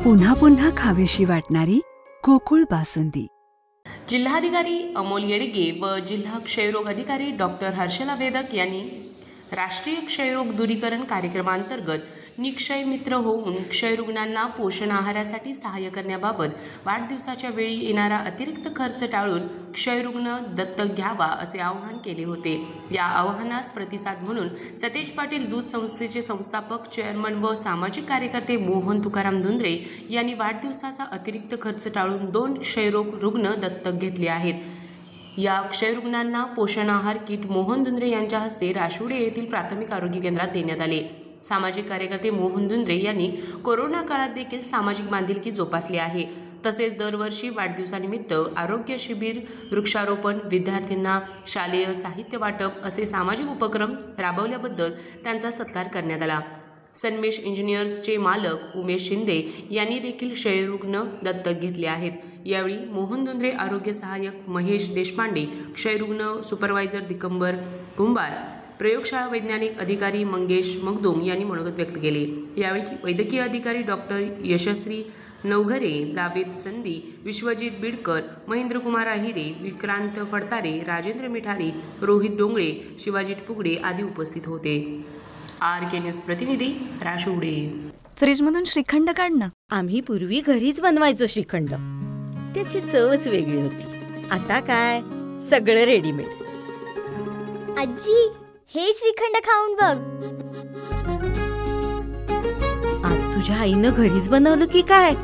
पुन्हा पुन्हा खावीशी वाटणारी गोकुळ बासुंदी। जिल्हाधिकारी अमोल येडगे व जिल्हा क्षयरोग अधिकारी डॉक्टर हर्षला वेदक यांनी राष्ट्रीय क्षयरोग दूरीकरण कार्यक्रमांतर्गत निक्षय मित्र होऊन क्षयरुग्णांना पोषण आहारासाठी सहाय्य करण्याबाबत वाढदिवसाच्या वेळी येणारा अतिरिक्त खर्च टाळून क्षयरुग्ण दत्तक घ्यावा असे आवाहन केले होते। या आवाहनास प्रतिसाद म्हणून सतेज पाटील दूध संस्थेचे संस्थापक, चेअरमन व सामाजिक कार्यकर्ते मोहन तुकाराम धुंद्रे यांनी वाढदिवसाचा अतिरिक्त खर्च टाळून 2 क्षयरोग रुग्ण दत्तक घेतले आहेत। या क्षयरुग्णांना पोषण आहार किट मोहन धुंद्रे यांच्या हस्ते राशुडे येथील प्राथमिक आरोग्य केंद्रात देण्यात आले। सामाजिक कार्यकर्ते मोहन धुंद्रे यांनी कोरोना काळात देखील सामाजिक बांधिलकी जोपासली आहे। तसेच दरवर्षी वाढदिवसानिमित्त आरोग्य शिबिर, वृक्षारोपण, विद्यार्थ्यांना शालेय साहित्य वाटप असे सामाजिक उपक्रम राबवल्याबद्दल त्यांचा सत्कार करण्यात आला। सन्मेश इंजिनियर्सचे मालक उमेश शिंदे यांनी देखील क्षयरुग्ण दत्तक घेतले आहेत। यावेळी मोहन धुंद्रे आरोग्य सहाय्यक महेश देशपांडे, क्षयरुग्ण सुपरवायझर दिगंबर कुंभार, प्रयोगशाळा वैज्ञानिक अधिकारी मंगेश मगदूम यांनी मनोगत व्यक्त केले। यावेळी वैद्यकीय अधिकारी डॉक्टर यशश्री नवघरे, जावेद संधी, विश्वजित बिडकर, महेंद्रकुमार आहिरे, विक्रांत फडतारे, राजेंद्र मिठारी, रोहित डोंगळे, शिवाजी पुगडे आदी उपस्थित होते। RK न्यूज प्रतिनिधी राशुडे। फ्रीजमधून श्रीखंड काढ ना। आम्ही पूर्वी घरीच बनवायचो श्रीखंड, त्याची चवच वेगळी होती। आता काय सगळं रेडीमेड। आजी, हे श्रीखंड खाऊन बघ। आज तुझ्या आईनं घरीच बनवलं की काय?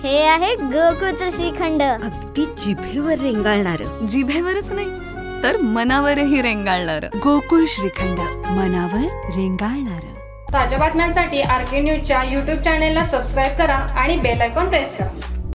हे आहे गोकुळचं श्रीखंड। अगदी जिभेवर रेंगाळणार। जिभेवरच नाही तर मनावरही रेंगाळणार। गोकुळ श्रीखंड, मनावर रेंगाळणार। ताज्या बातम्यांसाठी RK न्यूजच्या YouTube चॅनेलला सबस्क्राईब करा आणि बेल आयकॉन प्रेस करा।